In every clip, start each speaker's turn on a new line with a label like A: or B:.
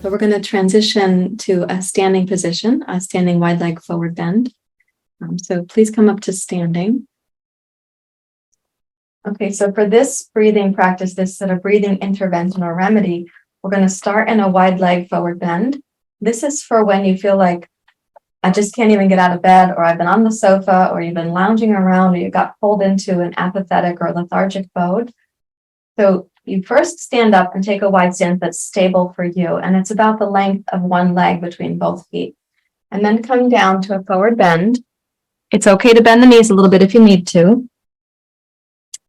A: So we're going to transition to a standing position, a standing wide leg forward bend. So please come up to standing. Okay, so for this breathing practice, this sort of breathing intervention or remedy, we're going to start in a wide leg forward bend. This is for when you feel like, I just can't even get out of bed, or I've been on the sofa, or you've been lounging around, or you got pulled into an apathetic or lethargic mode. So you first stand up and take a wide stance that's stable for you, and it's about the length of one leg between both feet. And then come down to a forward bend. It's okay to bend the knees a little bit if you need to.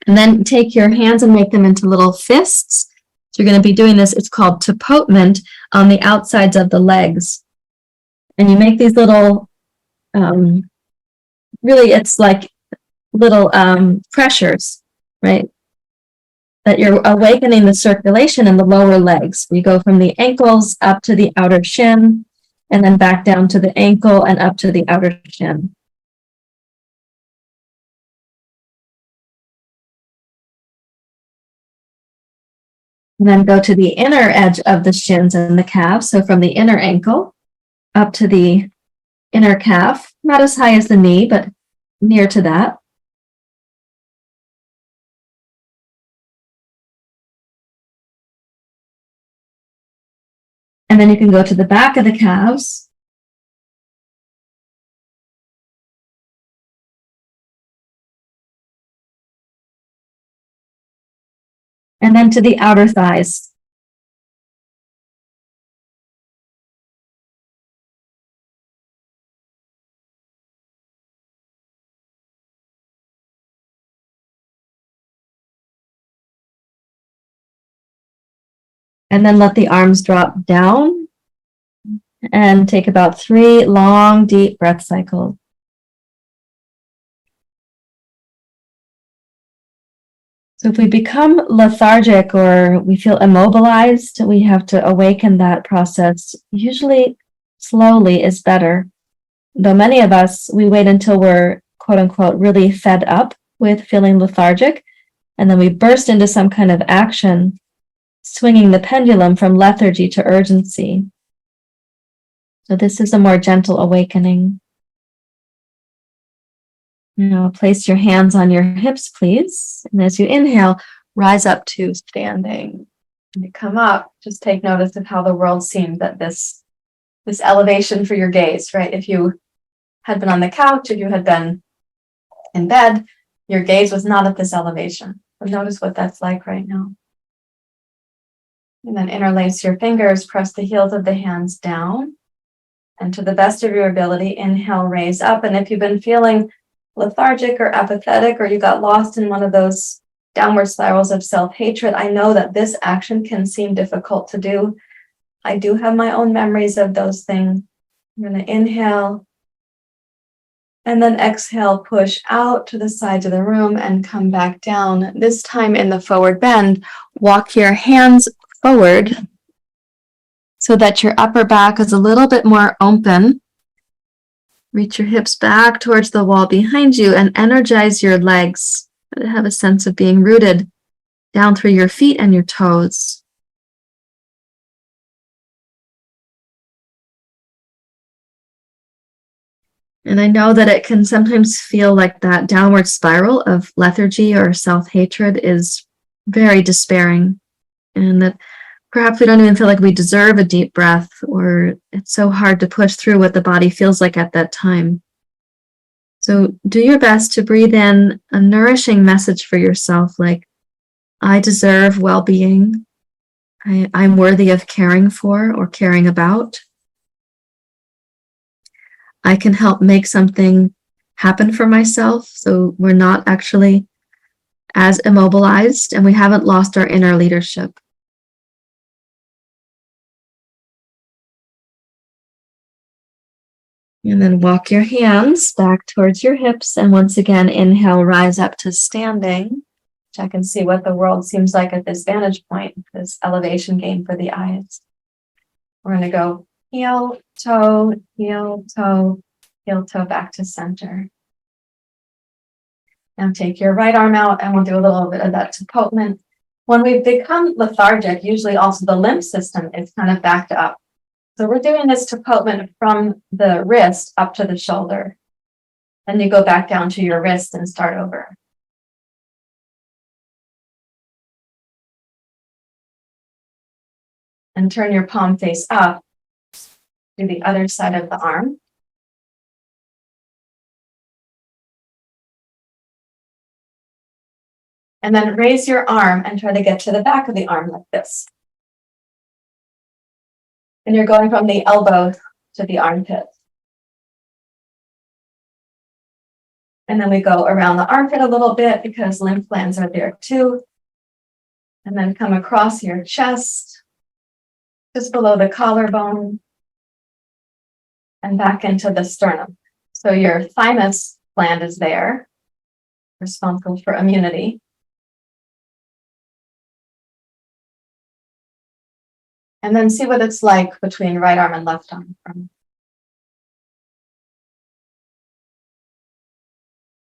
A: And then take your hands and make them into little fists. So you're going to be doing this, it's called tapotment, on the outsides of the legs. And you make these little, really it's like little pressures, right? That you're awakening the circulation in the lower legs. You go from the ankles up to the outer shin, and then back down to the ankle and up to the outer shin. And then go to the inner edge of the shins and the calves. So from the inner ankle up to the inner calf, not as high as the knee, but near to that. And then you can go to the back of the calves. And then to the outer thighs. And then let the arms drop down and take about 3 long, deep breath cycles. So if we become lethargic or we feel immobilized, we have to awaken that process. Usually slowly is better. Though many of us, we wait until we're, quote unquote, really fed up with feeling lethargic, and then we burst into some kind of action, swinging the pendulum from lethargy to urgency. So this is a more gentle awakening. Now place your hands on your hips, please. And as you inhale, rise up to standing. When you come up, just take notice of how the world seemed at this elevation for your gaze, right? If you had been on the couch, if you had been in bed, your gaze was not at this elevation. So notice what that's like right now. And then interlace your fingers, press the heels of the hands down. And to the best of your ability, inhale, raise up. And if you've been feeling lethargic or apathetic, or you got lost in one of those downward spirals of self-hatred, I know that this action can seem difficult to do. I do have my own memories of those things. I'm going to inhale and then exhale, push out to the sides of the room and come back down. This time in the forward bend, walk your hands forward so that your upper back is a little bit more open. Reach your hips back towards the wall behind you and energize your legs. Have a sense of being rooted down through your feet and your toes. And I know that it can sometimes feel like that downward spiral of lethargy or self-hatred is very despairing, and that perhaps we don't even feel like we deserve a deep breath, or it's so hard to push through what the body feels like at that time. So do your best to breathe in a nourishing message for yourself, like, I deserve well-being. I'm worthy of caring for or caring about. I can help make something happen for myself, so we're not actually as immobilized and we haven't lost our inner leadership. And then walk your hands back towards your hips. And once again, inhale, rise up to standing. Check and see what the world seems like at this vantage point, this elevation gain for the eyes. We're going to go heel, toe, heel, toe, back to center. Now take your right arm out and we'll do a little bit of that tapotment. When we become lethargic, usually also the lymph system is kind of backed up. So we're doing this development from the wrist up to the shoulder. Then you go back down to your wrist and start over. And turn your palm face up to the other side of the arm. And then raise your arm and try to get to the back of the arm like this. And you're going from the elbow to the armpit. And then we go around the armpit a little bit because lymph glands are there too. And then come across your chest, just below the collarbone, and back into the sternum. So your thymus gland is there, responsible for immunity. And then see what it's like between right arm and left arm.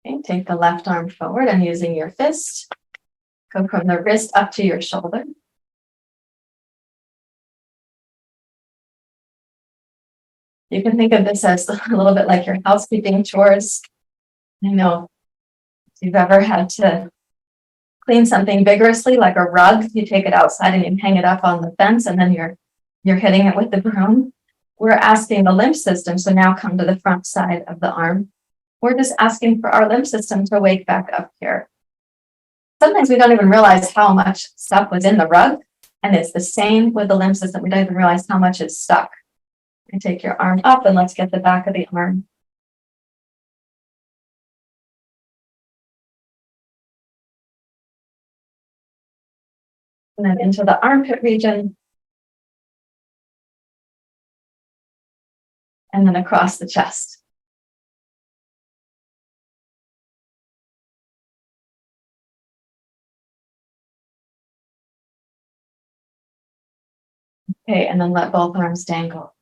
A: Okay, take the left arm forward and using your fist, go from the wrist up to your shoulder. You can think of this as a little bit like your housekeeping chores. I know if you've ever had to clean something vigorously, like a rug, you take it outside and you hang it up on the fence, and then you're hitting it with the broom. We're asking the lymph system, so now come to the front side of the arm. We're just asking for our lymph system to wake back up here. Sometimes we don't even realize how much stuff was in the rug, and it's the same with the lymph system. We don't even realize how much is stuck. And take your arm up and let's get the back of the arm. And then into the armpit region. And then across the chest. Okay, and then let both arms dangle.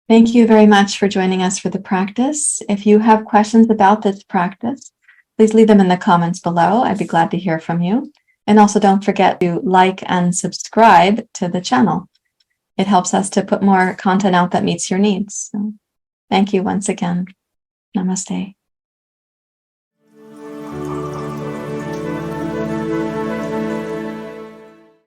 A: Thank you very much for joining us for the practice. If you have questions about this practice, please leave them in the comments below. I'd be glad to hear from you. And also don't forget to like and subscribe to the channel. It helps us to put more content out that meets your needs. So, thank you once again. Namaste.